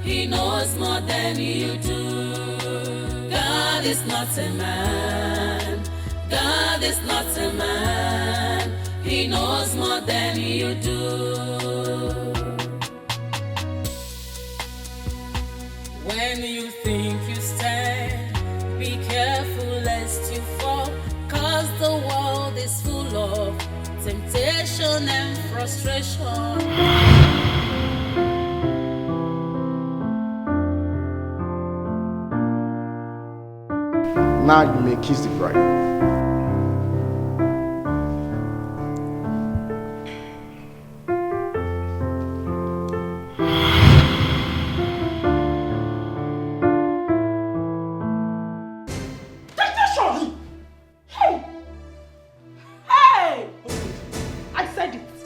He knows more than you do. God is not a man. God is not a man. He knows more than you do. When you think you stand, be careful lest you fall, 'cause the world is full of temptation and frustration. Now you may kiss the bride.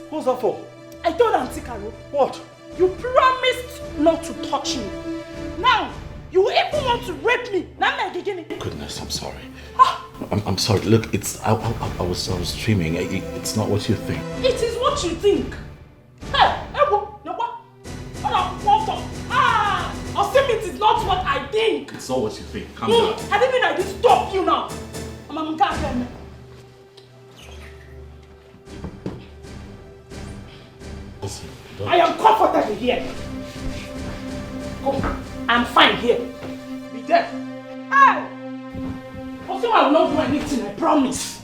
What's that for? I told Auntie Carol. What? You promised not to touch me. Now, you even want to rape me. Now my beginning. Goodness, I'm sorry. I'm sorry. Look, I was dreaming. It's not what you think. It is what you think. Hey, it is not what I think. It's not what you think. Calm down. I didn't mean I didn't stop you now. Listen, I am comfortable here. Come, I'm fine here. Be there. Hey! Also, I will not do anything, I promise.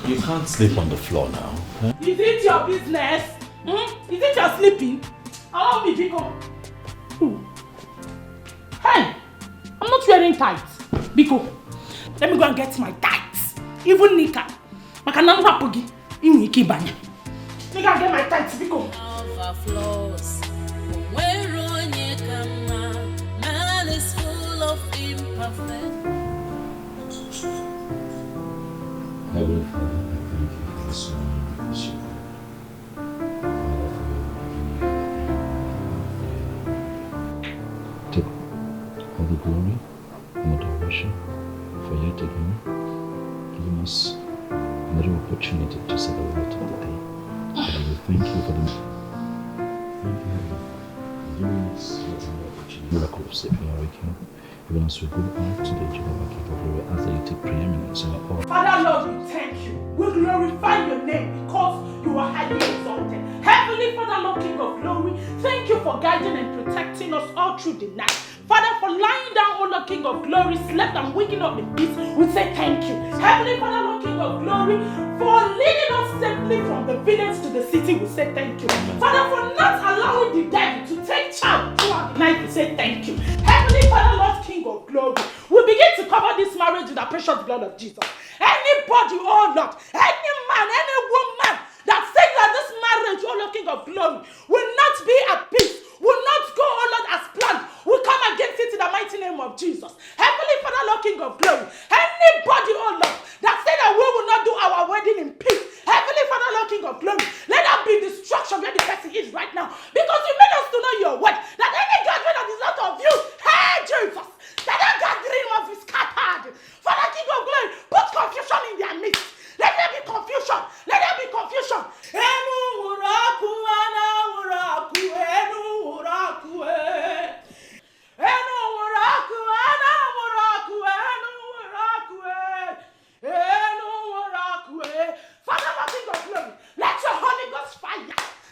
You can't sleep on the floor now. Huh? Is it your business? Is it your sleeping? Allow me, Biko. Hey! I'm not wearing tights. Biko, let me go and get my tights. Even Nika. Makanamba Pogi. In Ikibanya. Let me go and get my tights, Biko. Overflows. Man is full of imperfect. Heavenly Father, I thank you for this morning because you take all the glory and adoration for yet again giving us another opportunity to say the word of the day. And we thank you for the giving us yet another opportunity. Miracle of saving our weekend. Even as we go out today, Jehovah, King of glory, ask that you take preeminence in our all. Father Lord, we thank you. We glorify your name because you are highly exalted. Heavenly Father Lord, King of glory, thank you for guiding and protecting us all through the night. Father, for lying down, O Lord King of glory, slept and waking up in peace, we say thank you. Heavenly Father Lord, King of glory, for leading us safely from the village to the city, we say thank you. Father, for not allowing the devil to take charge throughout the night, we say thank you. Heavenly Father Lord, King of glory, we begin to cover this marriage with the precious blood of Jesus. Anybody, oh Lord, any man, any woman that says that this marriage, oh Lord King of glory, will not be at peace, will not go, oh Lord, as planned, we come against it in the mighty name of Jesus. Heavenly Father Lord King of glory, anybody, oh Lord, that says that we will not do our wedding in peace, Heavenly Father Lord King of glory, let that be destruction where the person is right now. Because you made us to know your word, that any gathering that is not of you, hey Jesus, that gathering must be scattered. Father King of glory, put confusion in their midst. Let there be confusion. Let there be confusion. Father King of glory, let your Holy Ghost fire.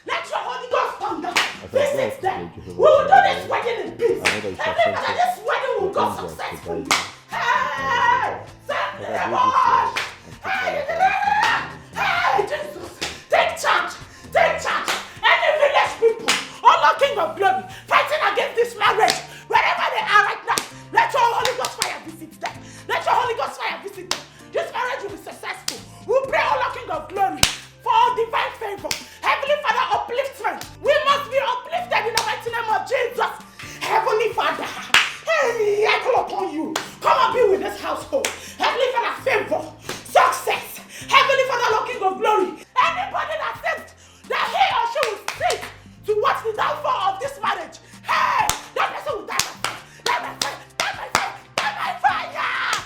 Let your Holy Ghost thunder. This is them. We will do this wedding in peace. Heavenly Father, this wedding will go successfully. Hey! Send me the Lord! Hey, Jesus! Take charge! Take charge! Any village people, oh Lord King of glory, fighting against this marriage, wherever they are right now, let your Holy Ghost fire visit them. Let your Holy Ghost fire visit them. This marriage will be successful. We pray, oh Lord King of glory, for divine favor. Heavenly Father, upliftment. We must be uplifted in the mighty name of Jesus. Heavenly Father, hey, I call upon you. Come and be with this household. Heavenly Father, favor, success. Heavenly Father, Lord King of glory. Anybody that says that he or she will seek to watch the downfall of this marriage, hey, that person will die by fire. Die by fire. Die by fire. Die by fire.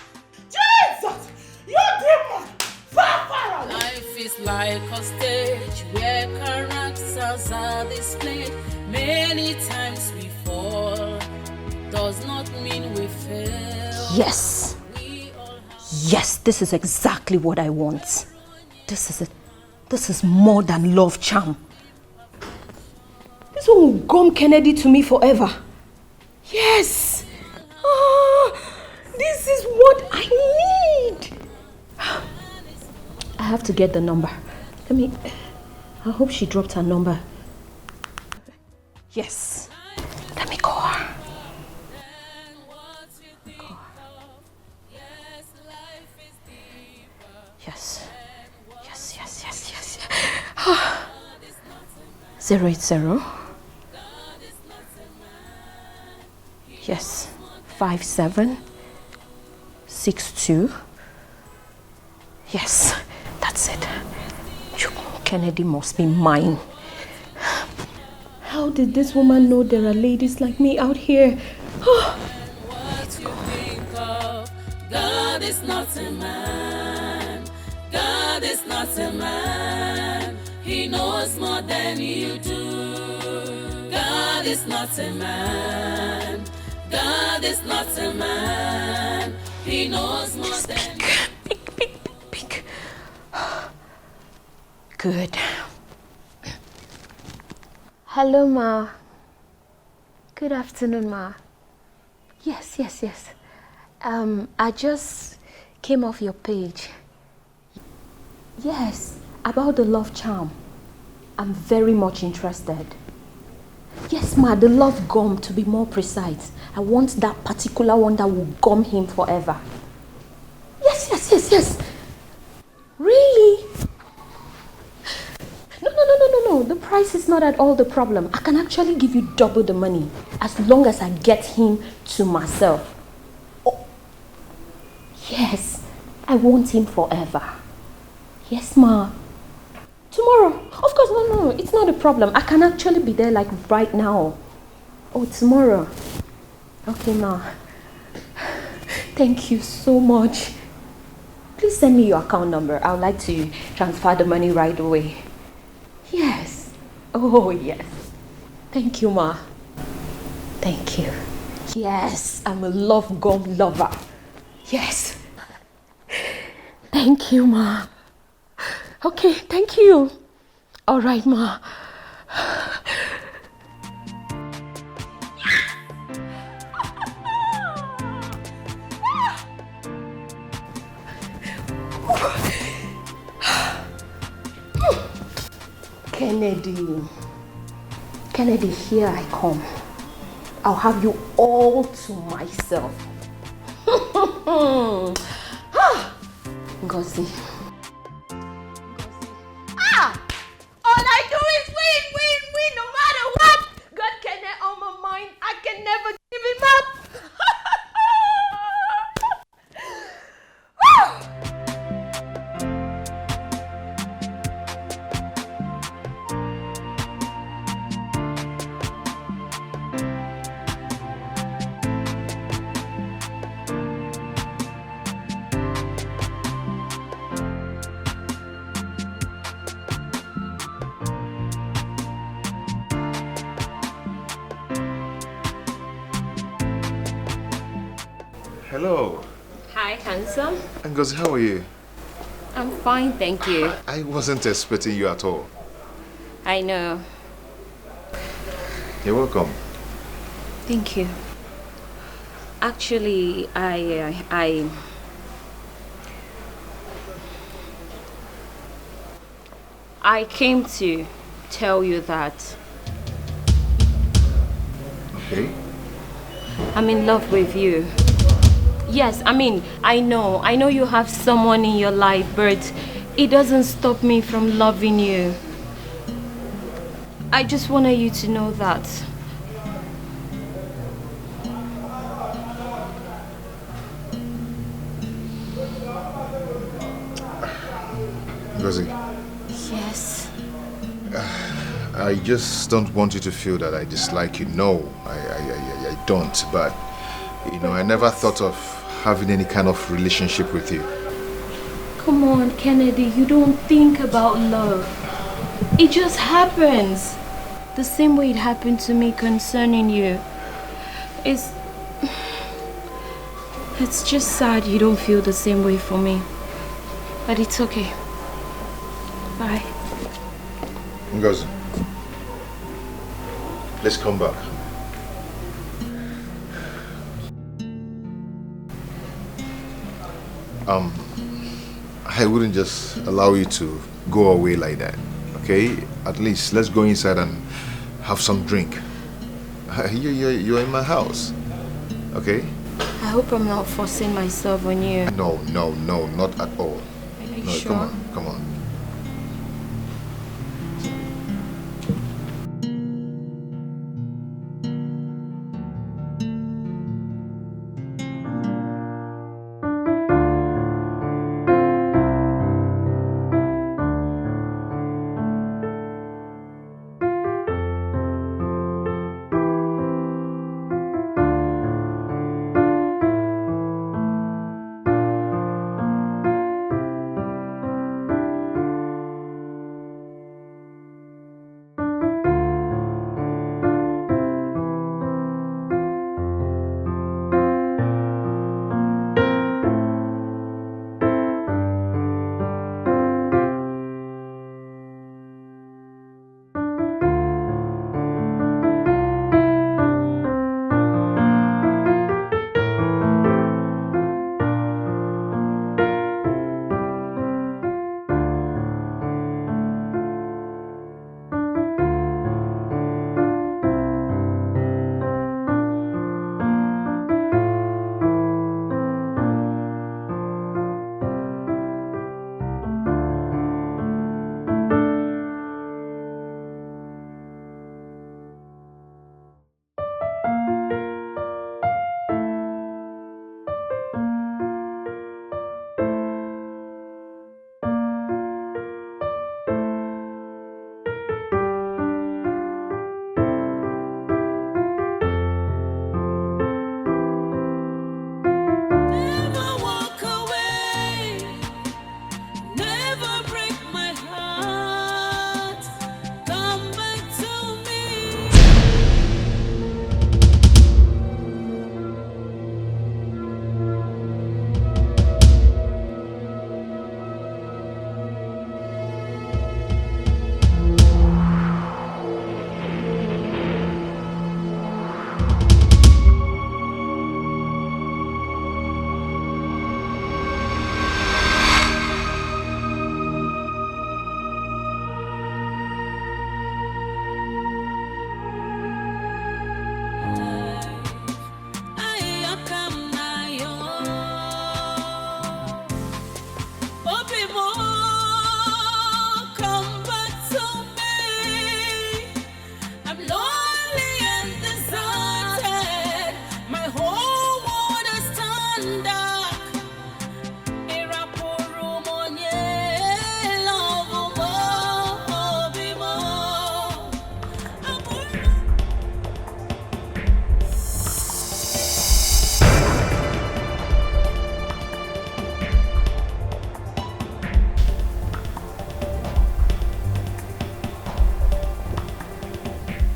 Jesus, you demon, fire away. Life is like a stage where characters are displayed. Many times we fall. does not mean we fail. Yes. Yes, this is exactly what I want. This is more than love charm. This one will gum Kennedy to me forever. Yes. This is what I need. I have to get the number. I hope she dropped her number. Yes. Let me call her. Yes. 080. Yes. 5762. Yes, that's it. Kennedy must be mine. How did this woman know there are ladies like me out here? What you think of, God is not a man. God is not a man. He knows more than you do. God is not a man. God is not a man. He knows more than you. Speak. Good. Hello, Ma. Good afternoon, Ma. Yes. I just came off your page. Yes, about the love charm. I'm very much interested. Yes, Ma, the love gum, to be more precise. I want that particular one that will gum him forever. Yes. Really? No. The price is not at all the problem. I can actually give you double the money as long as I get him to myself. Oh. Yes, I want him forever. Yes, Ma. Tomorrow? Of course, no. It's not a problem. I can actually be there like right now. Oh, tomorrow. Okay, Ma. Thank you so much. Please send me your account number. I would like to transfer the money right away. Yes. Oh, yes. Thank you, Ma. Thank you. Yes, I'm a love gum lover. Yes. Thank you, Ma. Okay, thank you. All right, Ma. Kennedy, here I come. I'll have you all to myself. Ngozi. All I do is win, no matter what. God Kennedy on my mind. I can never give him up. Hello. Hi, handsome. Ngozi, how are you? I'm fine, thank you. I wasn't expecting you at all. I know. You're welcome. Thank you. Actually, I came to tell you that Okay. I'm in love with you. Yes, I know you have someone in your life, but it doesn't stop me from loving you. I just wanted you to know that. Ngozi, Yes. I just don't want you to feel that I dislike you. No, I don't. But, I never thought of having any kind of relationship with you. Come on, Kennedy, you don't think about love. It just happens. The same way it happened to me concerning you. It's just sad you don't feel the same way for me. But it's okay. Bye. Ngozi, let's come back. I wouldn't just allow you to go away like that, okay? At least let's go inside and have some drink. You're in my house, okay? I hope I'm not forcing myself on you. No, not at all. Are you No, sure? come on.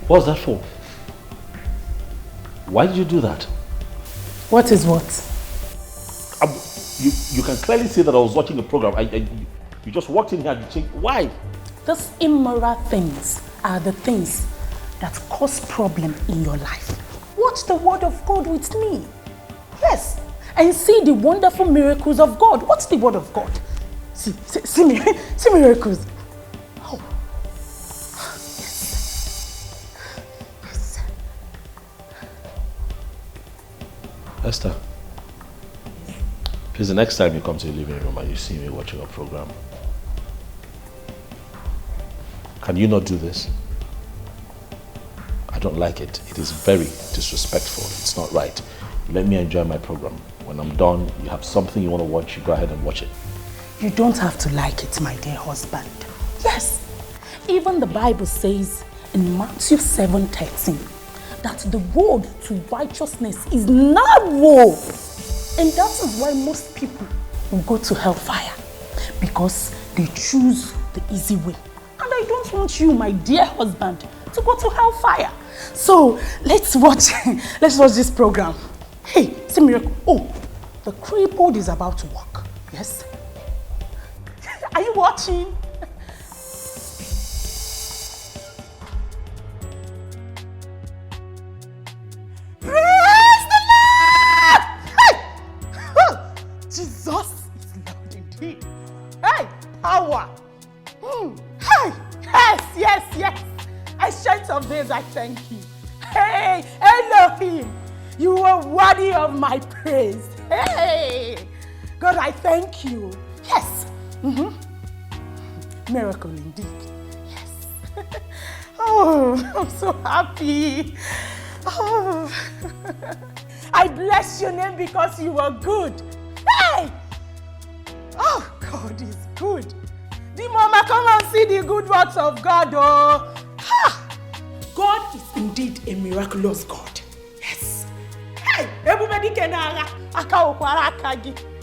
What's that for? Why did you do that? What is what? You can clearly see that I was watching a program. You just walked in here and you changed. Why? Those immoral things are the things that cause problem in your life. Watch the word of God with me. Yes. And see the wonderful miracles of God. What's the word of God? See miracles. Oh. Yes. Esther, please, the next time you come to the living room and you see me watching a program, can you not do this? I don't like it. It is very disrespectful. It's not right. Let me enjoy my program. When I'm done, you have something you want to watch, you go ahead and watch it. You don't have to like it, my dear husband. Yes. Even the Bible says in Matthew 7:13 that the road to righteousness is narrow. And that is why most people will go to hellfire, because they choose the easy way. And I don't want you, my dear husband, to go to hellfire. So let's watch this program. Hey, see miracle. Oh, The crippled is about to walk. Yes? Are you watching? Praise the Lord! Hey! Jesus is Lord indeed. Hey, power. Hey, yes. Ancient of days, I thank you. Hey, Elohim, you are worthy of my praise. Hey, God, I thank you. Yes. Miracle indeed. Yes. Oh, I'm so happy. Oh, I bless your name because you are good. Hey! Oh, God is good. The mama, come and see the good works of God. Oh, ha! God is indeed a miraculous God. Yes. Hey, everybody can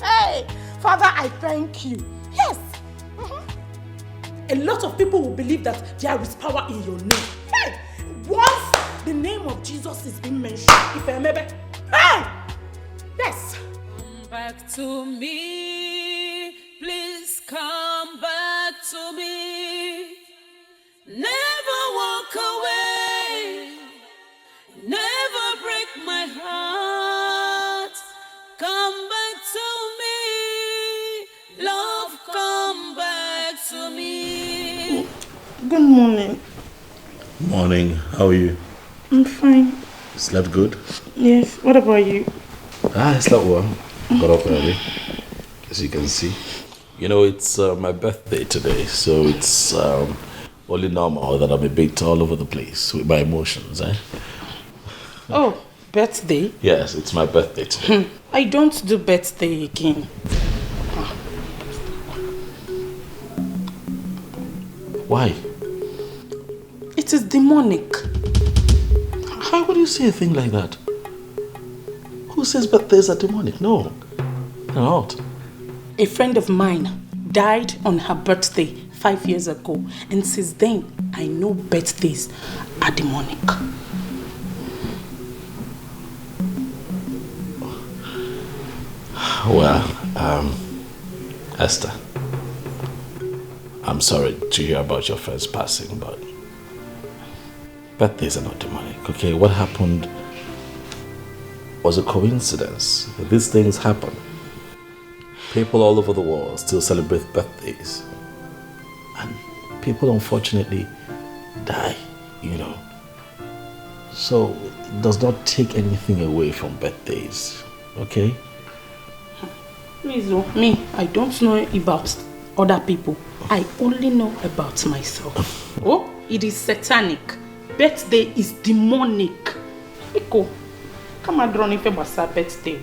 Hey, Father, I thank you. Yes. A lot of people will believe that there is power in your name. Hey, once the name of Jesus is being mentioned, if I remember, hey, yes. Come back to me, please come back to me. Never walk away, never break my heart. Come back to me, love, come back to me. Good morning. Morning, how are you? I'm fine. Slept good? Yes, what about you? I slept well. Got up early, as you can see. You know, it's my birthday today, so it's only normal that I'm a bit all over the place with my emotions, eh? Oh, birthday? Yes, it's my birthday today. I don't do birthday again. Why? It is demonic. How would you say a thing like that? Who says birthdays are demonic? No, they're not. A friend of mine died on her birthday 5 years ago, and since then, I know birthdays are demonic. Well, Esther, I'm sorry to hear about your friend's passing, but birthdays are not demonic, okay? What happened was a coincidence. These things happen. People all over the world still celebrate birthdays. And people unfortunately die, you know. So it does not take anything away from birthdays, okay? Please, me, I don't know about other people. I only know about myself. Oh, it is satanic. Birthday is demonic. Iko, come and draw if it was a birthday.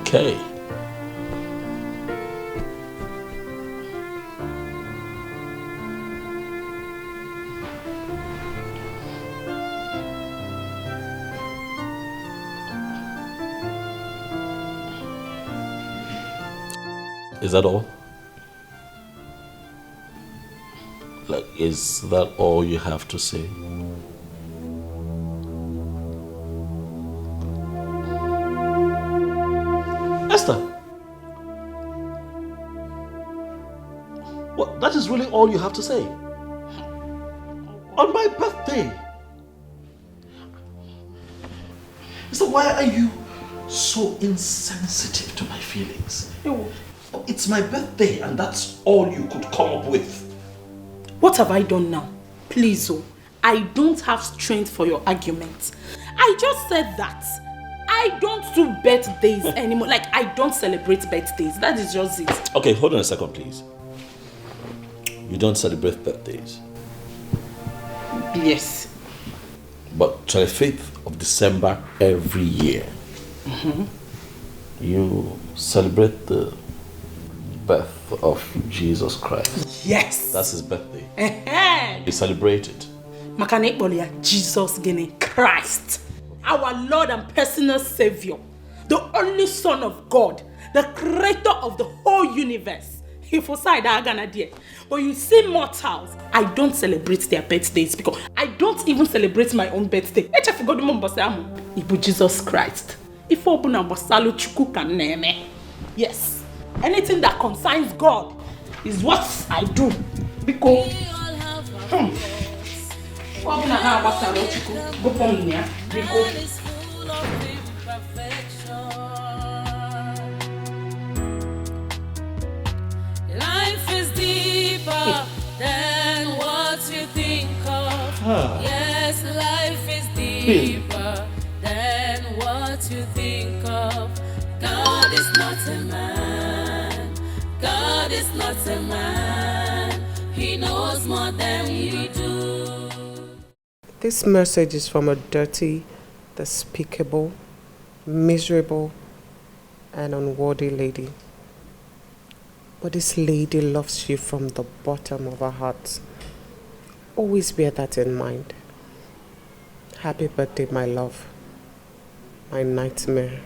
Okay. Is that all? Like, is that all you have to say? Esther! What? That is really all you have to say? On my birthday? So why are you so insensitive to my feelings? It's my birthday and that's all you could come up with. What have I done now? Please, I don't have strength for your arguments. I just said that. I don't do birthdays anymore. Like, I don't celebrate birthdays. That is just it. Okay, hold on a second, please. You don't celebrate birthdays? Yes. But 25th of December every year, you celebrate the birth of Jesus Christ. Yes. That's his birthday. You celebrate it. Jesus Christ, our Lord and personal Savior, the only Son of God, the creator of the whole universe. If for side I gonna dear. But you see mortals, I don't celebrate their birthdays because I don't even celebrate my own birthday. I forgot the mom Ibu Jesus Christ. If open a basalo chuku can name. Yes. Anything that concerns God is what I do. Because open a basalo chuku go for me because life is deeper than what you think of. Yes, life is deeper than what you think of. God is not a man. God is not a man. He knows more than we do. This message is from a dirty, despicable, miserable, and unworthy lady. But this lady loves you from the bottom of her heart. Always bear that in mind. Happy birthday, my love. My nightmare.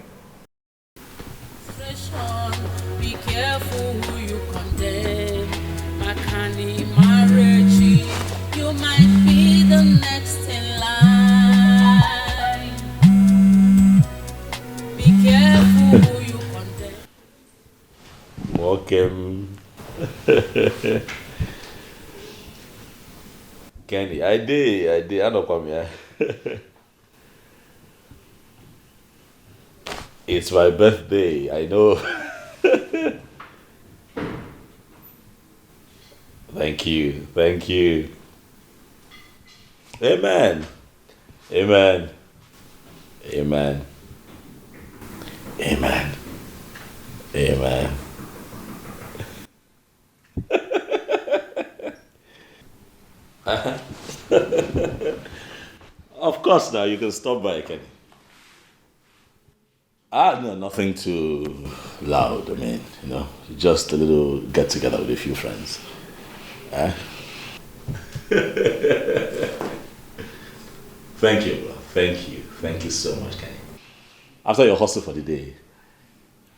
Be careful who you condemn. Makani marriage, you might be the next in line. Be careful who you condemn. Welcome. Kenny, I did. I don't come here. It's my birthday, I know. Thank you. Amen. Amen. Amen. Amen. Amen. Of course, now you can stop by, Kenny. No, nothing too loud. I mean, just a little get together with a few friends. Thank you, bro. Thank you so much, Kenny. After your hustle for the day,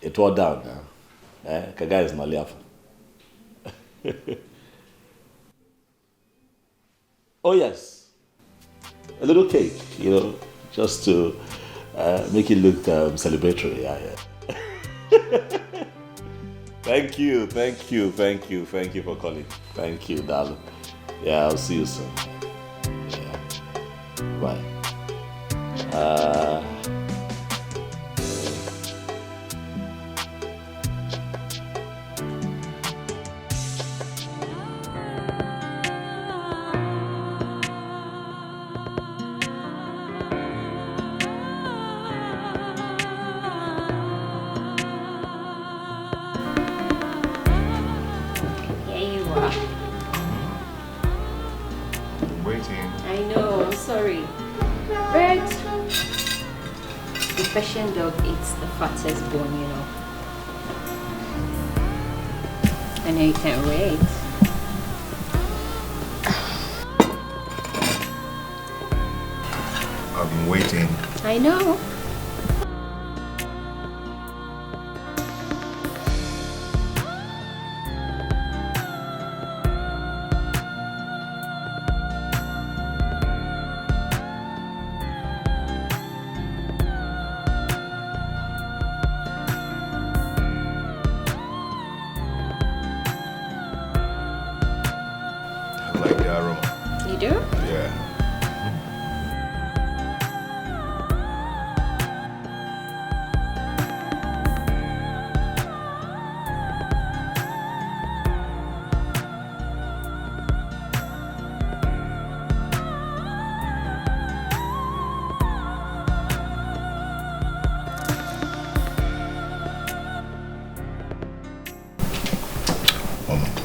it wore down now. Kaga is not laughing. Oh yes, a little cake, just to make it look celebratory. Yeah. Thank you for calling. Thank you, darling. Yeah, I'll see you soon. Yeah. Bye. Persian dog eats the fattest bone, I know you can't wait. I've been waiting. I know.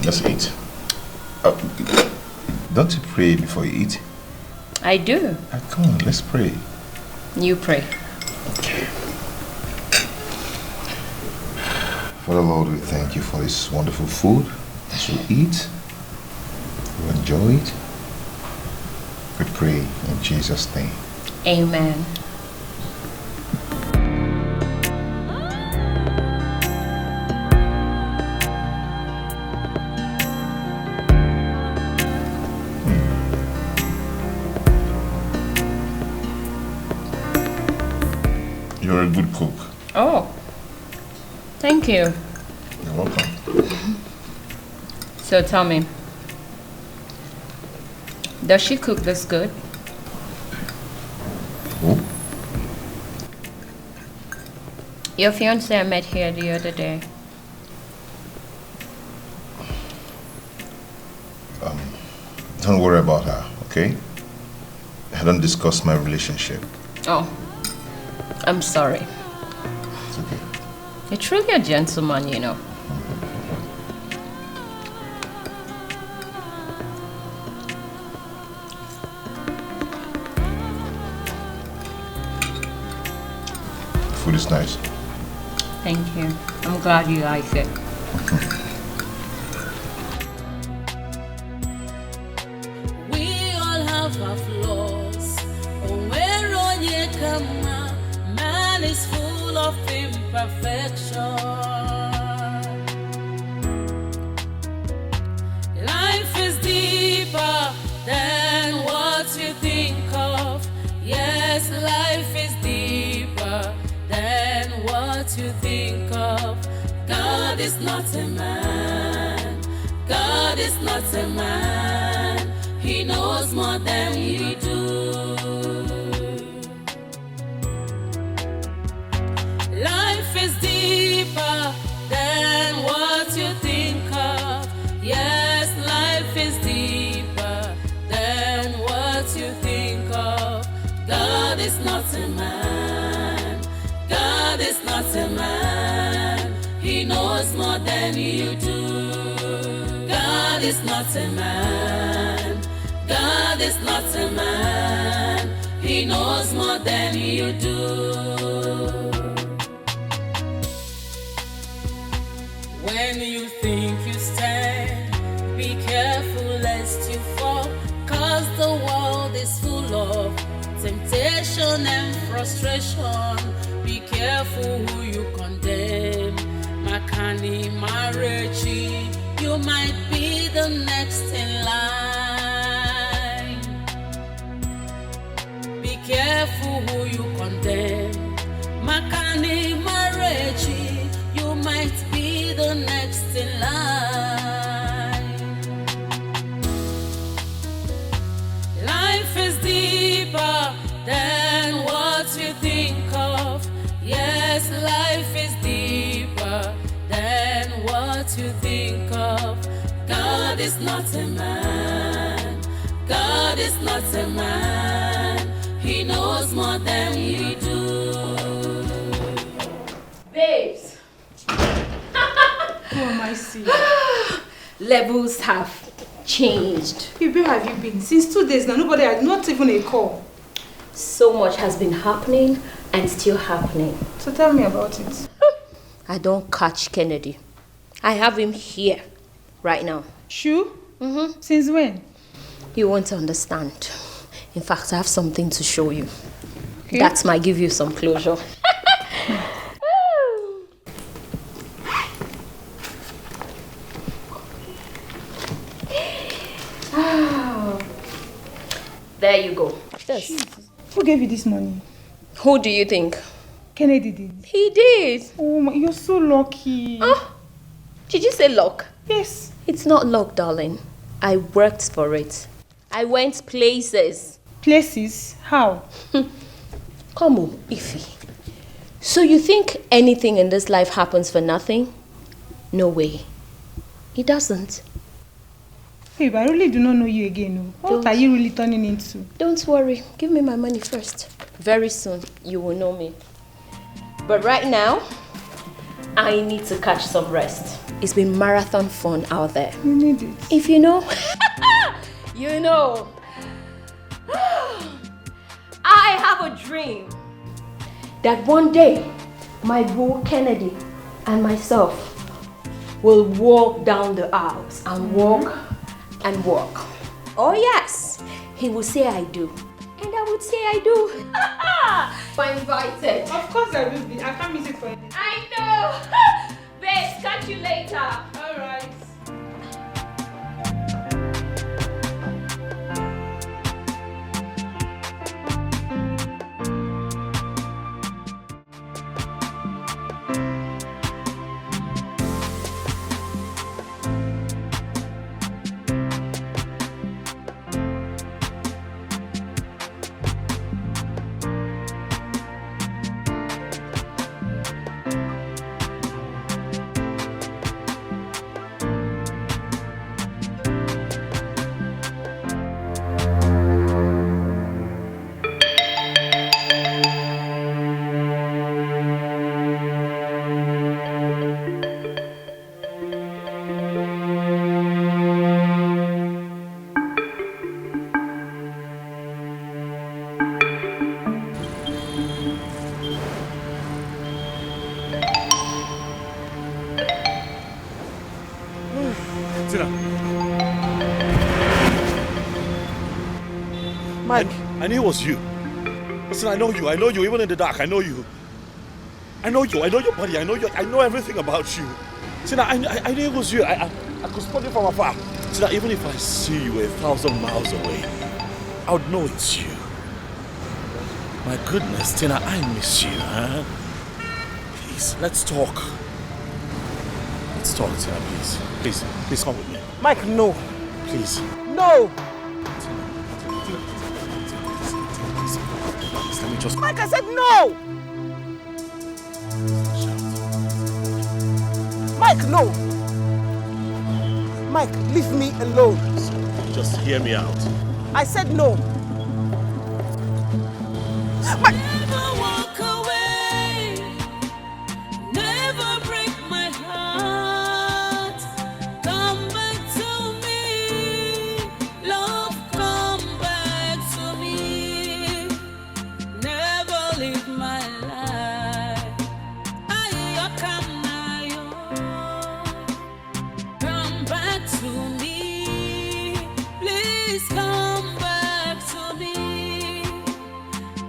Let's eat. Don't you pray before you eat? I do. Come on, let's pray. You pray. Okay. Father Lord, we thank you for this wonderful food that we eat. We enjoy it. We pray in Jesus' name. Amen. cook. Oh, thank you. You're welcome. So tell me, does she cook this good? Who? Your fiancé I met here the other day. Don't worry about her, okay? I don't discuss my relationship. Oh, I'm sorry. It's okay. You're truly a gentleman, you know. Food is nice. Thank you. I'm glad you like it. We all have our flaws. Oh, where on ye come, man is full of imperfection. Life is deeper than what you think of. Yes, life is deeper than what you think of. God is not a man. God is not a man. He knows more than you do. Life is deeper than what you think of. Yes, life is deeper than what you think of. God is not a man. God is not a man. He knows more than you do. God is not a man. God is not a man. He knows more than you do. When you think you stand, be careful lest you fall, 'cause the world is full of temptation and frustration. Be careful who you condemn. Makani Marechi, you might be the next in line. Be careful who you condemn. Makani Marechi, you might be the next in line. Life is deeper than what you think of. Yes, life is deeper than what you think of. God is not a man. God is not a man. He knows more than you do. Babes! Who am I seeing? Levels have changed. Where have you been? Since 2 days now, nobody had not even a call. So much has been happening and still happening. So tell me about it. I don't catch Kennedy. I have him here, right now. Sure? Mm-hmm. Since when? You won't understand. In fact, I have something to show you. Okay. That might give you some closure. There you go. Yes. Jesus. Who gave you this money? Who do you think? Kennedy did. He did. Oh my, you're so lucky. Oh, did you say luck? Yes. It's not luck, darling. I worked for it. I went places. Places? How? Come on, Ify. So you think anything in this life happens for nothing? No way. It doesn't. Babe, I really do not know you again. No. What are you really turning into? Don't worry. Give me my money first. Very soon, you will know me. But right now, I need to catch some rest. It's been marathon fun out there. You need it. If you know, you know. I have a dream that one day, my boo Kennedy and myself will walk down the aisles and walk and walk. Oh yes, he will say I do. And I would say I do. I'm invited. Of course I will be. I can't miss it for anything. I know. Babes, catch you later. All right. Tina. Mike. I knew it was you. Listen, I know you, even in the dark, I know you. I know your body, I know everything about you. Tina, I knew it was you. I could spot you from afar. Tina, even if I see you 1,000 miles away, I would know it's you. My goodness, Tina, I miss you, huh? Please, let's talk. Let's talk, Tina, please. Please come with me. Mike, no. Please. No! Let me just... Mike, I said no! Mike, no! Mike, leave me alone. Just hear me out. I said no. Mike! Never walk away, never break my heart. Come back to me, love, come back to me. Never leave my life. Come back to me, please come back to me.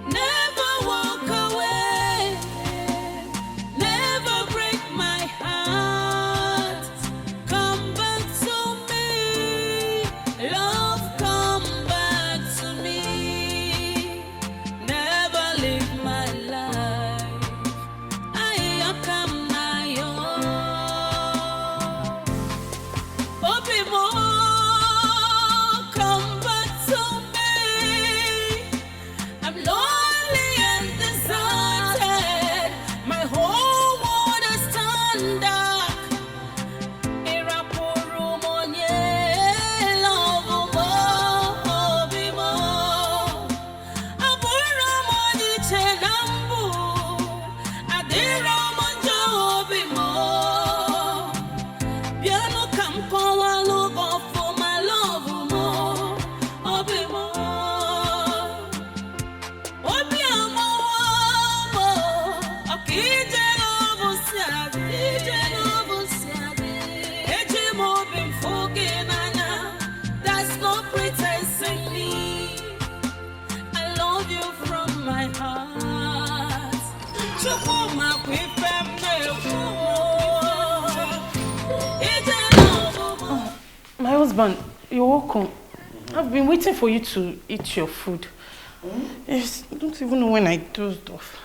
Never walk away, never break my heart. Come back to me, love, come back to me. Never leave my life. I come now. Open more, come back to me. I'm lonely and deserted. My whole world is turned dark. Irapuru monye, love more, be more. Abura moni chenambu, adira monjo be more. Piano campo I look for my love more, be more. Obi amo, akije lovo siade. Eji mo been forgiven. That's no pretense in me. I love you from my heart. Chukuma kwipem ne. My husband, you're welcome. I've been waiting for you to eat your food. Yes, I don't even know when I dozed off.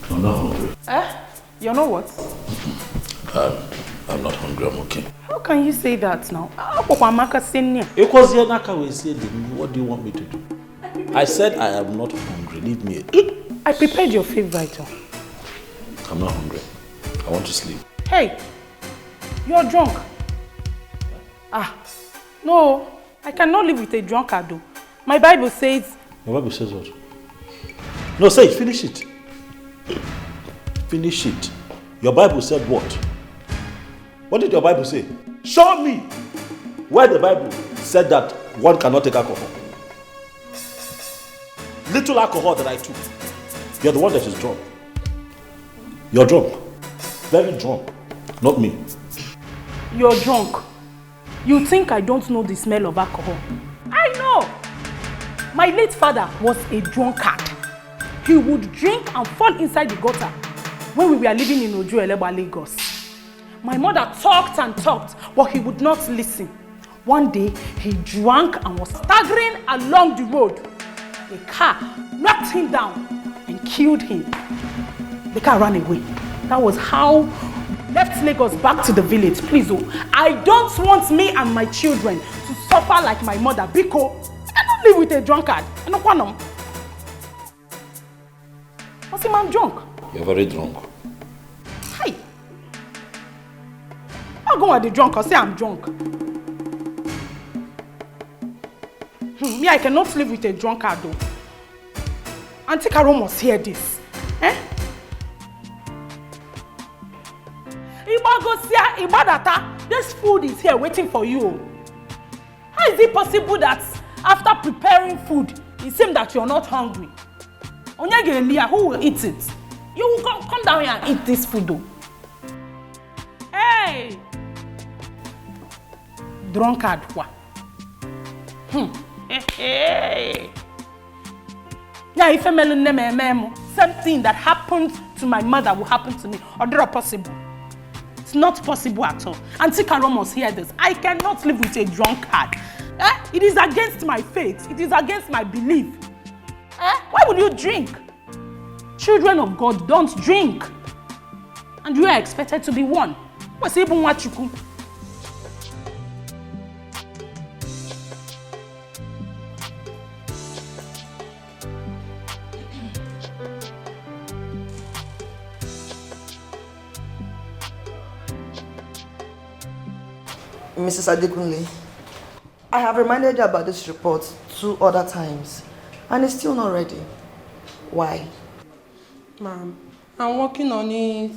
I'm not hungry. You're not what? I'm not hungry, I'm okay. How can you say that now? What do you want me to do? I said I am not hungry. Leave me. I prepared your favorite. I'm not hungry. I want to sleep. Hey, you're drunk. No, I cannot live with a drunkard. My Bible says... Your Bible says what? No, say it. Finish it. Finish it. Your Bible said what? What did your Bible say? Show me where the Bible said that one cannot take alcohol. Little alcohol that I took. You're the one that is drunk. You're drunk. Very drunk. Not me. You're drunk. You think I don't know the smell of alcohol? I know! My late father was a drunkard. He would drink and fall inside the gutter when we were living in Ojueleba, Lagos. My mother talked and talked, but he would not listen. One day, he drank and was staggering along the road. A car knocked him down and killed him. The car ran away. That was how we left Lagos back to the village. Please, I don't want me and my children to suffer like my mother, Biko. I cannot live with a drunkard. I don't want them. What's him, I'm drunk. You're very drunk. Hi. I'll go at the drunk or say I'm drunk. Me, I cannot live with a drunkard though. Auntie Carol must hear this. This food is here waiting for you. How is it possible that after preparing food, it seems that you're not hungry? Onyege, who will eat it? You will come down here and eat this food though. Hey! drunkard. Yeah, if same thing that happened to my mother will happen to me. Or not possible. It's not possible at all. Auntie Carol must hear this. I cannot live with a drunkard. It is against my faith. It is against my belief. Why would you drink? Children of God don't drink. And you are expected to be one. What's even what you could? Mrs. Adekunle, I have reminded you about this report 2 other times, and it's still not ready. Why? Ma'am, I'm working on it.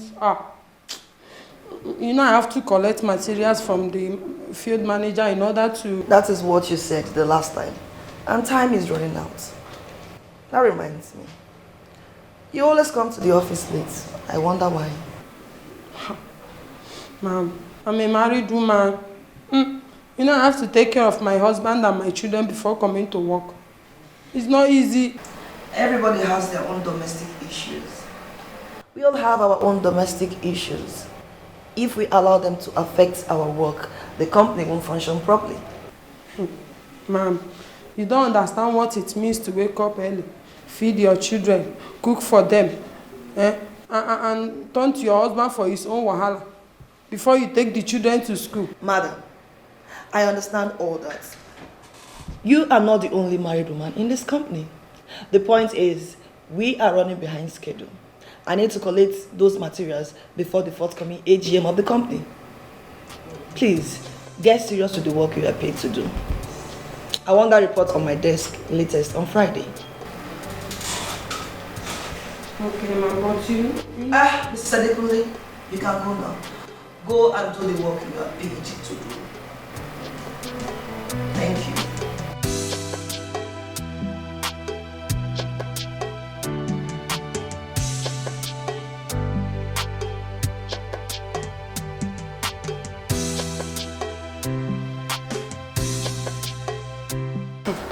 You know, I have to collect materials from the field manager in order to... That is what you said the last time, and time is running out. That reminds me. You always come to the office late. I wonder why. Ma'am, I'm a married woman. You know, I have to take care of my husband and my children before coming to work. It's not easy. Everybody has their own domestic issues. We all have our own domestic issues. If we allow them to affect our work, the company won't function properly. Ma'am, you don't understand what it means to wake up early, feed your children, cook for them, and turn to your husband for his own wahala before you take the children to school. Madam, I understand all that. You are not the only married woman in this company. The point is, we are running behind schedule. I need to collect those materials before the forthcoming AGM of the company. Please, get serious with the work you are paid to do. I want that report on my desk latest on Friday. Okay, ma'am, but you... Mrs. Adekunle, you can go now. Go and do the work you are paid to do. Thank you.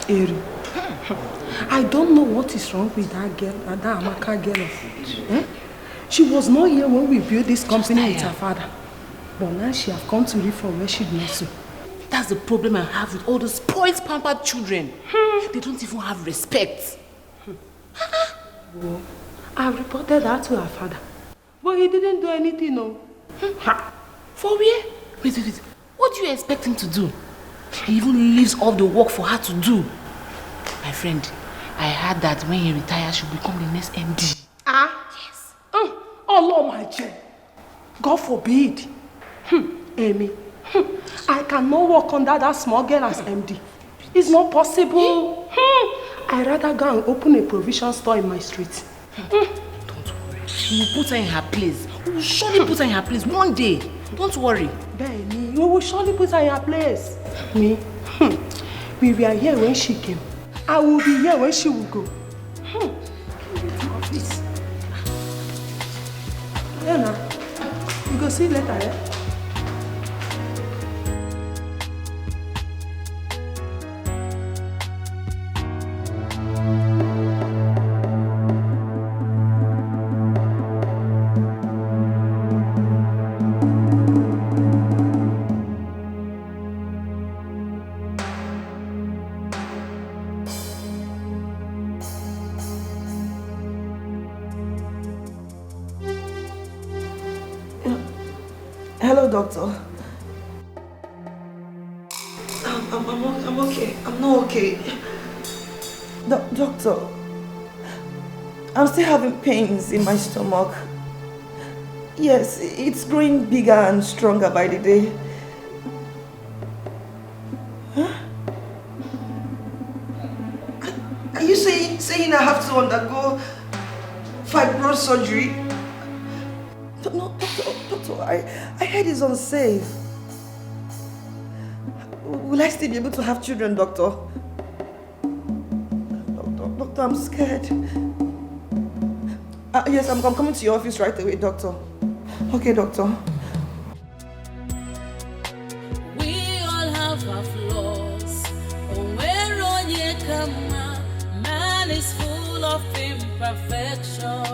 Eri, I don't know what is wrong with that girl, that Amaka girl. She was not here when we built this company with her father. But now she has come to live from where she knows to. That's the problem I have with all those spoiled, pampered children. They don't even have respect. Well, I reported that to her father. But he didn't do anything, no. For where? Wait. What do you expect him to do? He even leaves all the work for her to do. My friend, I heard that when he retires, she'll become the next MD. Yes. Oh, Lord, my child. God forbid. Amy, I cannot work under that small girl as MD. It's not possible. I'd rather go and open a provision store in my street. Don't worry. We'll put her in her place. We will surely put her in her place one day. Don't worry. Benny, we will surely put her in her place. Me? We were here when she came. I will be here when she will go. Office. Yeah, now. We go see you later, yeah? Hello, doctor. I'm okay. I'm not okay. Doctor, I'm still having pains in my stomach. Yes, it's growing bigger and stronger by the day. Huh? Are you saying I have to undergo fibroid surgery? No, doctor, I heard it's unsafe. Will I still be able to have children, doctor? Doctor, I'm scared. Yes, I'm coming to your office right away, doctor. Okay, doctor. We all have imperfection.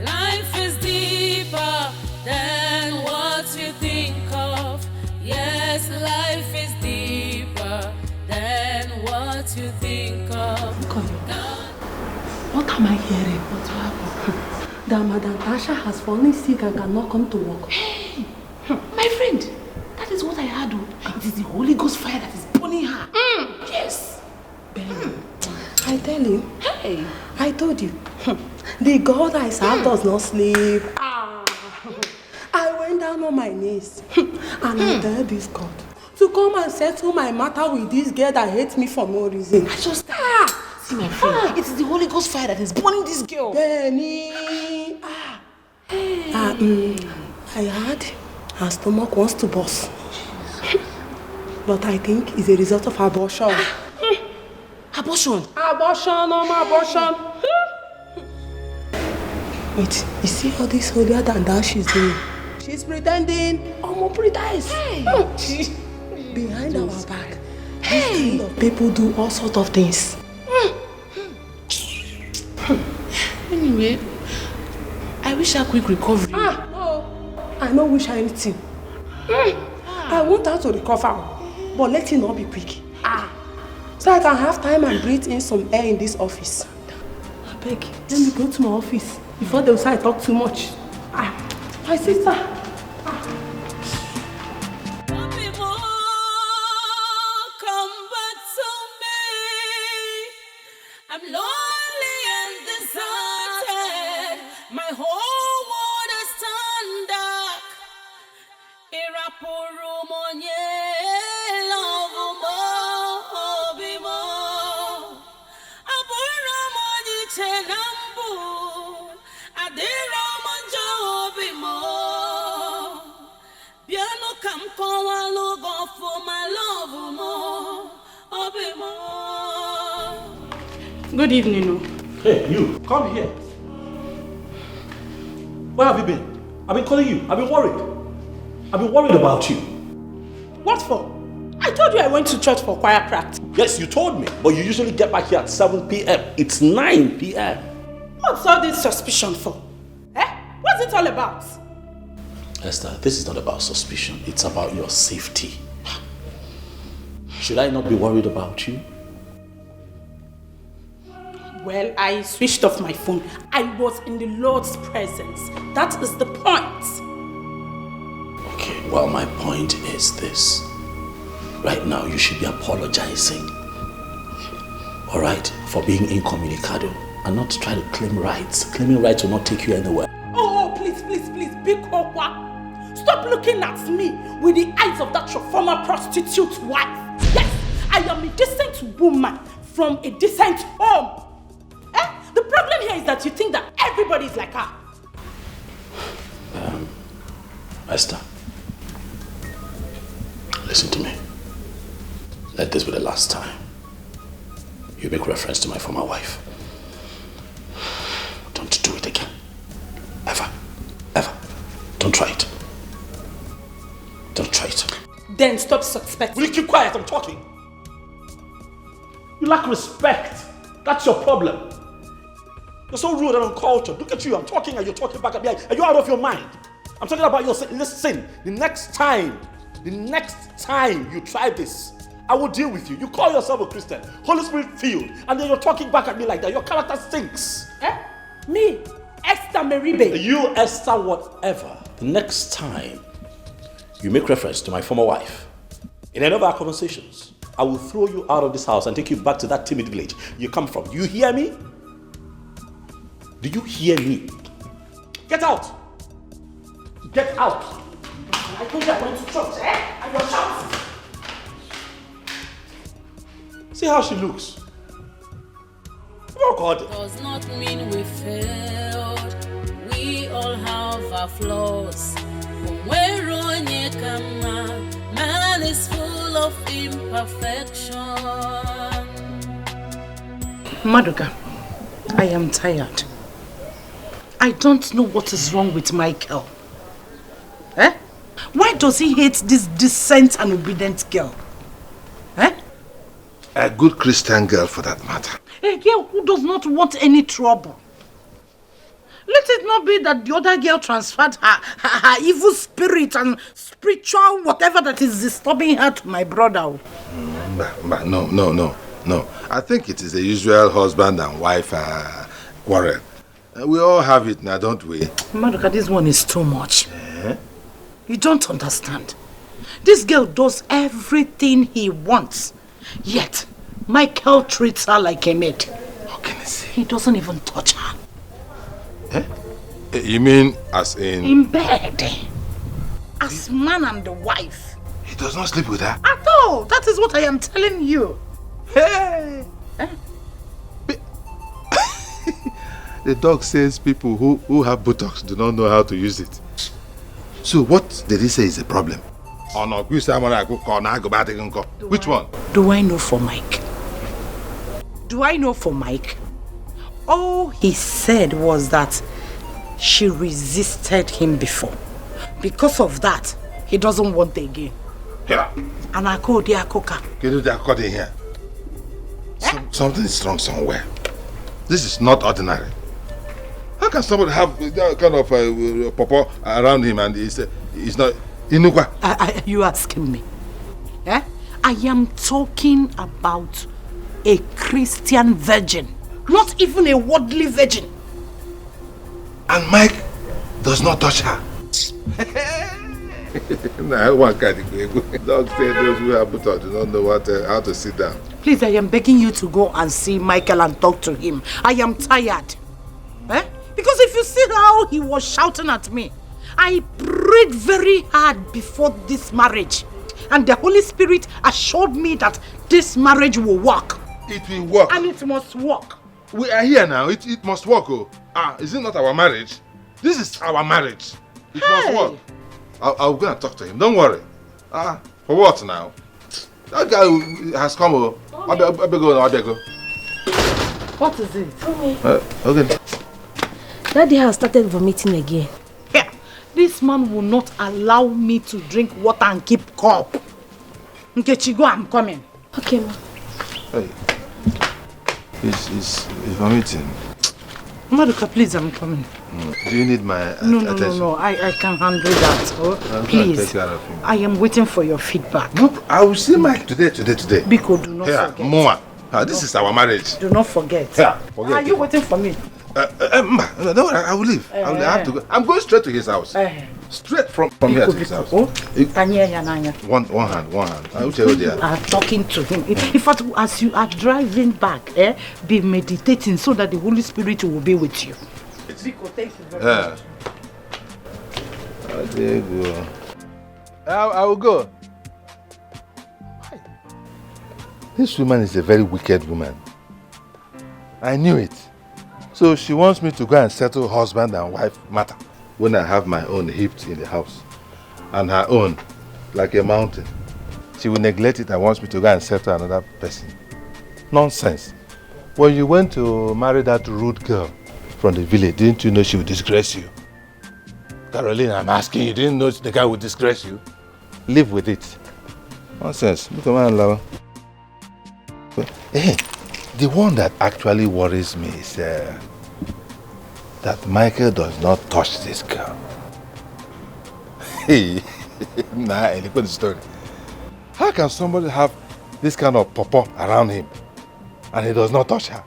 Life is deeper than what you think of. Yes, life is deeper than what you think of. What am I hearing? What happened? That Madam Tasha has fallen sick and cannot come to work. Hey, my friend, that is what I heard. It is the Holy Ghost fire that is burning her. Yes. I tell you, Hey. I told you, the God I serve does not sleep. I went down on my knees and I tell this God to come and settle my matter with this girl that hates me for no reason. I just see my friend. It is the Holy Ghost fire that is burning this girl. Benny. I heard her stomach wants to burst. But I think it's a result of abortion. Abortion? Abortion, abortion. Wait, you see all this holier than that she's doing? She's pretending. Pretends. Hey. Behind our back, this kind of people do all sorts of things. Anyway, I wish her quick recovery. No. I don't wish her anything. I want her to recover, but let it not be quick. So I can have time and breathe in some air in this office. I beg, let me go to my office before they will say I talk too much. My sister. I'm lonely and deserted. My whole world has turned dark. Irapuru monye love mo bimo. Abura monye chenambu. Adira monjo bimo. Biano kampo walogo for my love mo obimo. Good evening. Hey, you, come here. Where have you been? I've been calling you. I've been worried. I've been worried about you. What for? I told you I went to church for choir practice. Yes, you told me, but you usually get back here at 7 p.m. It's 9 p.m. What's all this suspicion for? What's it all about? Esther, this is not about suspicion. It's about your safety. Should I not be worried about you? Well, I switched off my phone. I was in the Lord's presence. That is the point. Okay, well, my point is this. Right now, you should be apologizing. All right? For being incommunicado and not try to claim rights. Claiming rights will not take you anywhere. Oh, please, big Okwa. Stop looking at me with the eyes of that your former prostitute wife. Yes, I am a decent woman from a decent home. The problem here is that you think that everybody is like her. Esther, listen to me. Let this be the last time you make reference to my former wife. Don't do it again. Ever. Don't try it. Don't try it. Then stop suspecting. Will you keep quiet? I'm talking. You lack respect. That's your problem. You're so rude and uncultured. Look at you. I'm talking and you're talking back at me. Are you out of your mind? I'm talking about your sin. Listen, the next time you try this, I will deal with you. You call yourself a Christian, Holy Spirit filled, and then you're talking back at me like that. Your character stinks. Me, Esther Meribe. You, Esther, whatever. The next time you make reference to my former wife, in any of our conversations, I will throw you out of this house and take you back to that timid village you come from. You hear me? Do you hear me? Get out! Get out! I told you I went to church, And you're shouting. See how she looks. Oh God. Does not mean we failed. We all have our flaws. Man is full of imperfection. Maduka, I am tired. I don't know what is wrong with Micheal. Why does he hate this decent and obedient girl? A good Christian girl for that matter. A girl who does not want any trouble. Let it not be that the other girl transferred her evil spirit and spiritual whatever that is disturbing her to my brother. No. I think it is the usual husband and wife quarrel. We all have it now, don't we? Maduka, this one is too much. You don't understand. This girl does everything he wants. Yet, Micheal treats her like a maid. How can I say? He doesn't even touch her. You mean as in... In bed. As man and the wife. He does not sleep with her? At all. That is what I am telling you. Hey! The dog says people who have buttocks do not know how to use it. So what did he say is the problem? Which one? Do I know for Mike? Do I know for Mike? All he said was that she resisted him before. Because of that, he doesn't want it again. Yeah. And I called the Akoka. Can you do here? Something is wrong somewhere. This is not ordinary. How can somebody have that kind of pawpaw around him and he's not... Are you asking me? I am talking about a Christian virgin. Not even a worldly virgin. And Mike does not touch her. Nah, one kind of dog say those who have put out do not know how to sit down. Please, I am begging you to go and see Micheal and talk to him. I am tired. Because if you see how he was shouting at me, I prayed very hard before this marriage. And the Holy Spirit assured me that this marriage will work. It will work. And it must work. We are here now. It must work. Is it not our marriage? This is our marriage. It must work. I'll go and talk to him. Don't worry. For what now? That guy has come. I'll go. What is it? Okay. Daddy has started vomiting again. Yeah. This man will not allow me to drink water and keep cup. Nkechi, go, I'm coming. Okay, ma. Hey. He's vomiting. Maduka, please, I'm coming. Do you need my attention? No. I can handle that. Please. Take care of him. I am waiting for your feedback. No, I will see Mike today. Biko, do not forget. Moa. This is our marriage. Do not forget. Forget. Are you waiting for me? Don't worry, I will leave. I have to go. I'm going straight to his house. Straight from here to his house. One hand. I will tell you there. I'm talking to him. In fact, as you are driving back, be meditating so that the Holy Spirit will be with you. Biko, thank you very much. There you go. I will go. This woman is a very wicked woman. I knew it. So she wants me to go and settle husband and wife matter when I have my own heaped in the house. And her own, like a mountain. She will neglect it and wants me to go and settle another person. Nonsense. When you went to marry that rude girl from the village, didn't you know she would disgrace you? Caroline, I'm asking you, didn't know the guy would disgrace you? Live with it. Nonsense. Look at my love. The one that actually worries me is that Micheal does not touch this girl. Nah, look at the story. How can somebody have this kind of pawpaw around him and he does not touch her?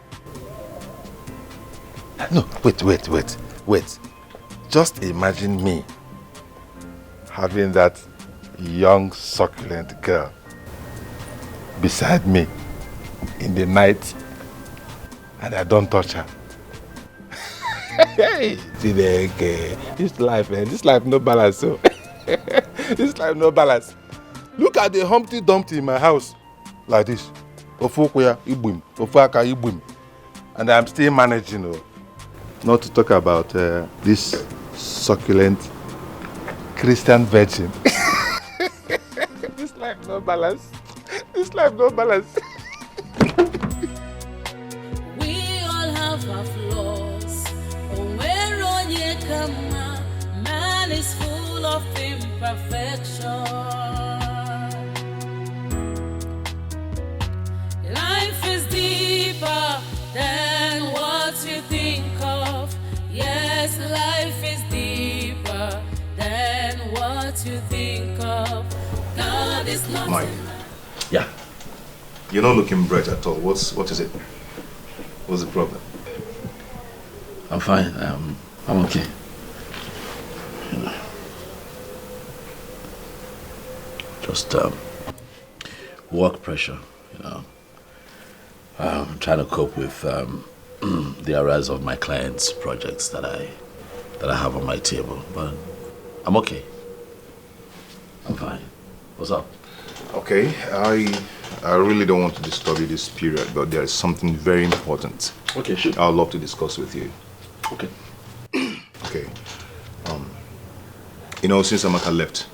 No, wait. Just imagine me having that young, succulent girl beside me in the night and I don't touch her. This life no balance. So this life no balance. Look at the Humpty Dumpty in my house like this. And I'm still managing. Not to talk about this succulent Christian virgin. This life no balance. We all have our flaws, but where Onye Kama, man is full of imperfection. Life is nothing. Mike, Yeah. you're not looking bright at all. What is it? What's the problem? I'm fine. I'm okay. You know. Just work pressure, you know. I'm trying to cope with the arise of my clients' projects that I have on my table, but I'm okay. I'm fine. What's up? Okay, I really don't want to disturb you this period, but there is something very important. Okay, sure. I'd love to discuss with you. Okay. Okay. You know, since Amaka left,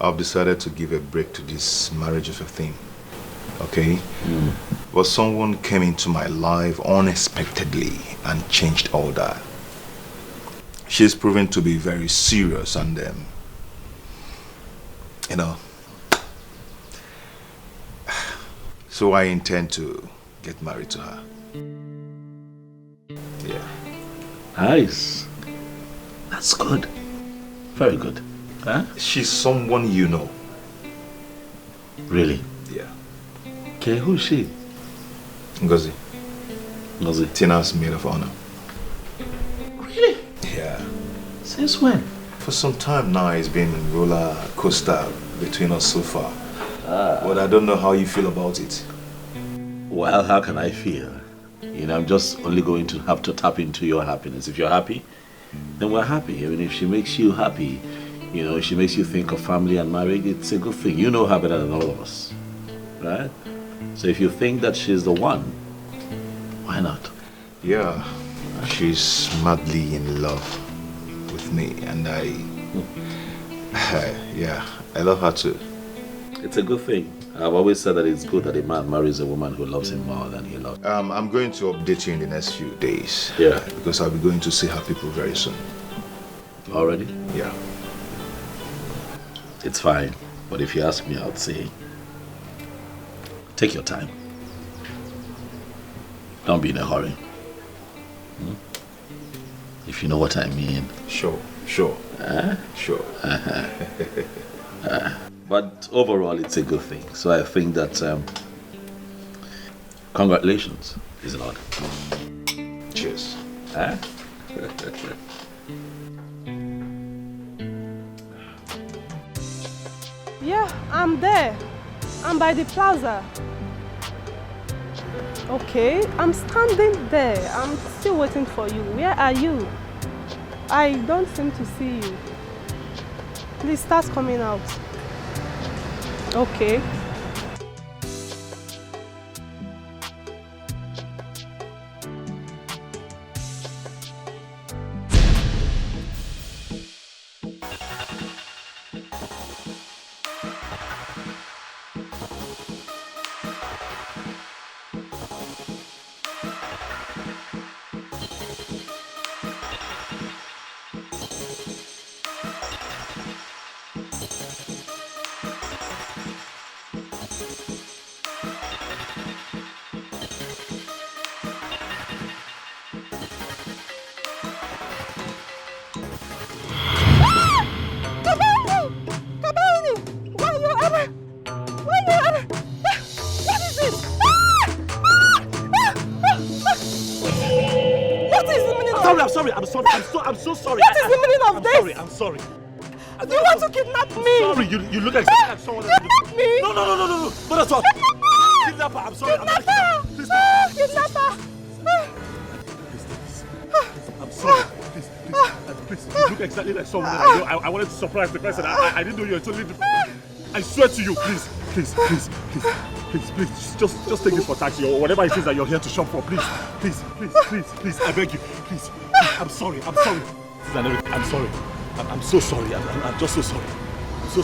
I've decided to give a break to this marriage of a thing. Okay? But someone came into my life unexpectedly and changed all that. She's proven to be very serious and you know. So I intend to get married to her. Yeah. Nice. That's good. Very good. Huh? She's someone you know. Really? Yeah. Okay, who's she? Ngozi. Ngozi. Tina's maid of honor. Really? Yeah. Since when? For some time now, it's been roller coaster between us so far. But I don't know how you feel about it. Well, how can I feel? You know, I'm just only going to have to tap into your happiness. If you're happy, then we're happy. I mean, if she makes you happy, you know, she makes you think of family and marriage, it's a good thing. You know her better than all of us, right? So if you think that she's the one, why not? Yeah, she's madly in love with me, and yeah, I love her too. It's a good thing. I've always said that it's good that a man marries a woman who loves him more than he loves. I'm going to update you in the next few days. Yeah. Because I'll be going to see her people very soon. Already? Yeah. It's fine. But if you ask me, I'd say, take your time. Don't be in a hurry. If you know what I mean. Sure. Sure. But overall, it's a good thing. So I think that congratulations is in order. Cheers. Yeah, I'm there. I'm by the plaza. Okay, I'm standing there. I'm still waiting for you. Where are you? I don't seem to see you. Please start coming out. Okay. I'm so sorry. What is the meaning of this? I'm sorry. Do you want to kidnap me? Sorry, you look exactly like someone else. Kidnap me? No. But that's what. Kidnapper, I'm sorry. Kidnapper! Kidnapper! I'm sorry. Please, you look exactly like someone else. I wanted to surprise the person. I didn't know you were totally different. I swear to you, please, just take this for taxi or whatever it is that you're here to shop for, please, I beg you, please. I'm sorry. I'm sorry. I'm so sorry. I'm just so sorry. I'm so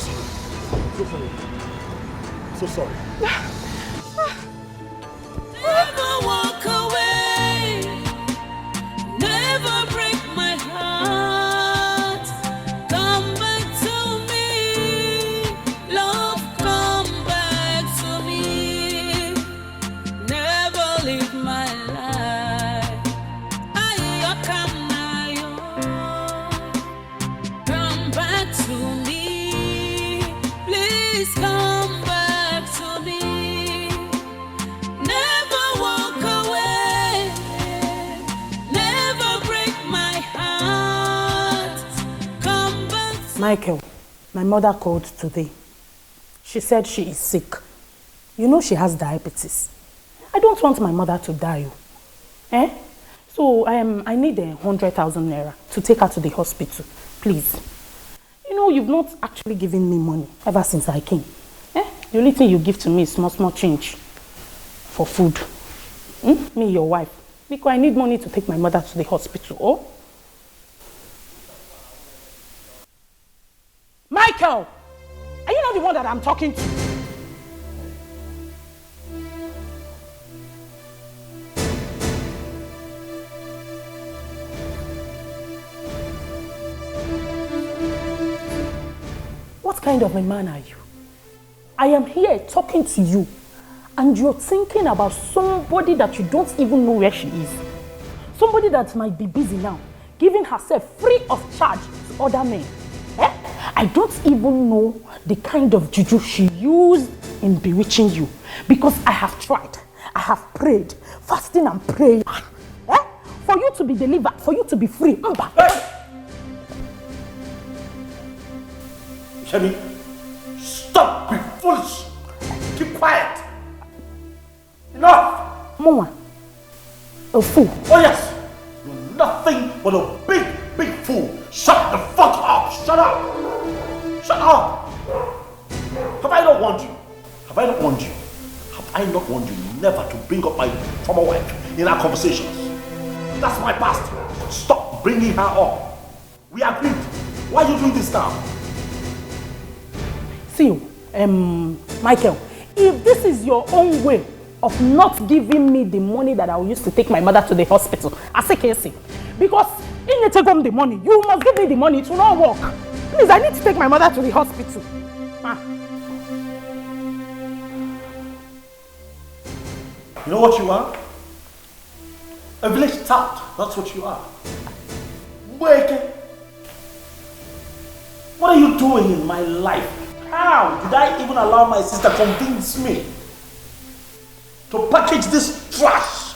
sorry. Never walk away, never break my heart. Come back to me, love, come back to me. Never leave my life. Come back to me, please Micheal, my mother called today. She said she is sick. You know she has diabetes. I don't want my mother to die. Eh? So I need 100,000 naira to take her to the hospital. Please. You know, you've not actually given me money ever since I came. Eh? The only thing you give to me is small change for food. Me, your wife. Because I need money to take my mother to the hospital. Oh? Micheal! Are you not the one that I'm talking to? What kind of a man are you? I am here talking to you, and you're thinking about somebody that you don't even know where she is. Somebody that might be busy now, giving herself free of charge to other men. Eh? I don't even know the kind of juju she used in bewitching you, because I have tried, I have prayed, fasting and praying. Eh? For you to be delivered, for you to be free. Shemi, stop being foolish. Keep quiet. Enough. Mama, a fool. Oh yes, you're nothing but a big fool. Shut the fuck up. Shut up. Shut up. Have I not warned you? Have I not warned you? Have I not warned you never to bring up my former wife in our conversations? That's my past. Stop bringing her up. We agreed. Why are you doing this now? See you, Micheal, if this is your own way of not giving me the money that I will use to take my mother to the hospital, I say Casey, because if you take home the money, you must give me the money, it will not work. Please, I need to take my mother to the hospital. You know what you are? A village tout, that's what you are. Wait. What are you doing in my life? How did I even allow my sister to convince me to package this trash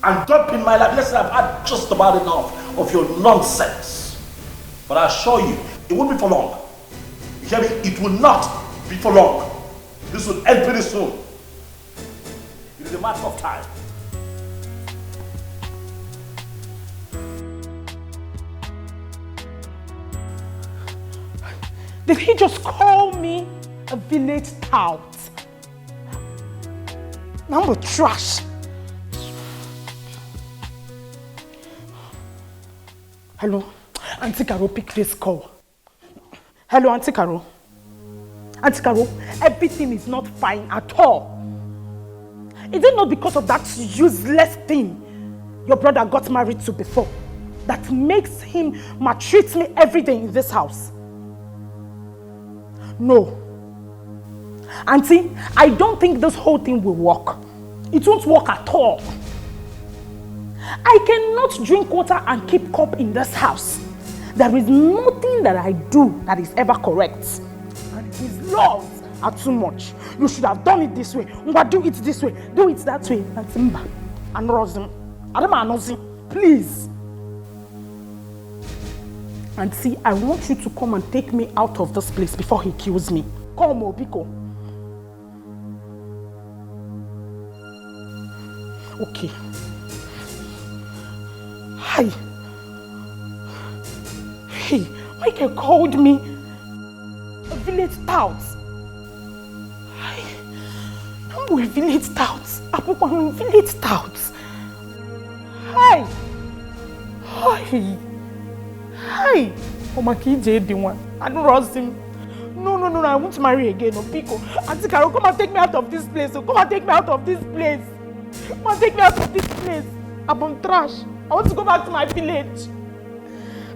and dump in my life? Listen, I've had just about enough of your nonsense. But I assure you, it won't be for long. You hear me? It will not be for long. This will end pretty soon. It is a matter of time. Did he just call me a village tout? Now I'm a trash. Hello, Auntie Caro, pick this call. Hello, Auntie Caro. Auntie Caro, everything is not fine at all. Is it not because of that useless thing your brother got married to before that makes him maltreat me every day in this house? No. Auntie, I don't think this whole thing will work. It won't work at all. I cannot drink water and keep cup in this house. There is nothing that I do that is ever correct. And his laws are too much. You should have done it this way. Do it this way. Do it that way. And Simba. And Rosin. Please. And see, I want you to come and take me out of this place before he kills me. Come, Obiko. Okay. Hi. Hey, Micheal called me a village tout. Hi. I'm a village tout. I'm a village tout. Hi. Hi. Hi! Oh my kid, the one. I don't trust him. No, I won't marry again. No, Pico. Auntie Caro, come and take me out of this place. Come and take me out of this place. Come and take me out of this place. I'm trash. I want to go back to my village.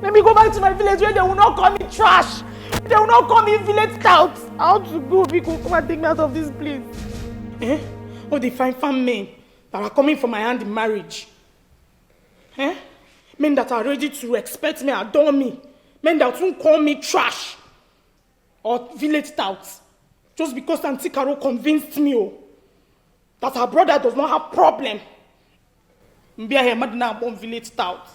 Let me go back to my village where they will not call me trash. They will not call me village tout. I want to go, Pico. Come and take me out of this place. Eh? Oh, the fine men that are coming for my hand in marriage. Eh? Men that are ready to respect me, adore me. Men that won't call me trash or village touts. Just because Auntie Caro convinced me that her brother does not have problem. Mbia here madina bon village tout.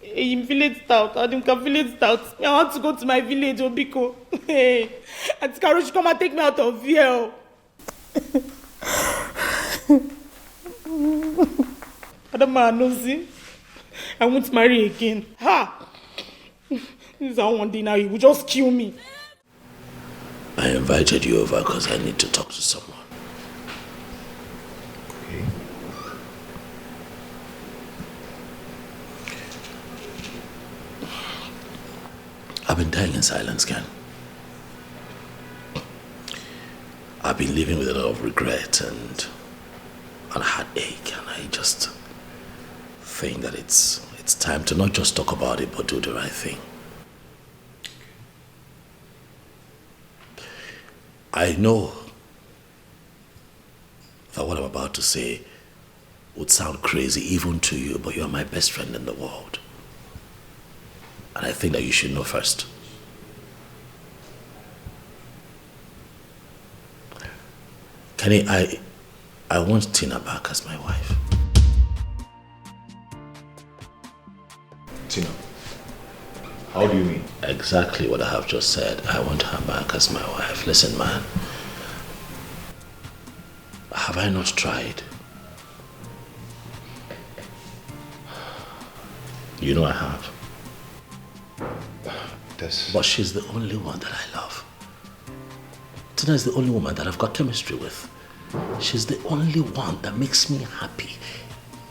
Village stout. I think village stout. I want to go to my village, Obiko. Hey, Auntie Carol should come and take me out of here. Adama Anozi, I won't marry again. Ha! This is how one day now you will just kill me. I invited you over because I need to talk to someone. Okay. I've been dying in silence, Ken. I've been living with a lot of regret and a heartache, and I just think that it's time to not just talk about it, but do the right thing. I know that what I'm about to say would sound crazy even to you, but you're my best friend in the world. And I think that you should know first. Kenny, I want Tina back as my wife. Tina? How do you mean? Exactly what I have just said. I want her back as my wife. Listen, man. Have I not tried? You know I have. But she's the only one that I love. Tina is the only woman that I've got chemistry with. She's the only one that makes me happy.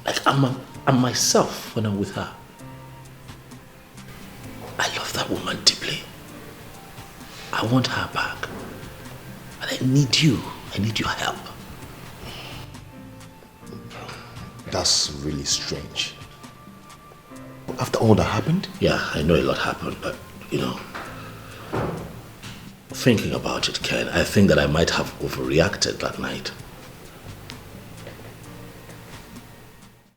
Like I'm myself when I'm with her. I love that woman deeply. I want her back. And I need you. I need your help. That's really strange. After all that happened? Yeah, I know a lot happened, but, you know, thinking about it, Ken, I think that I might have overreacted that night.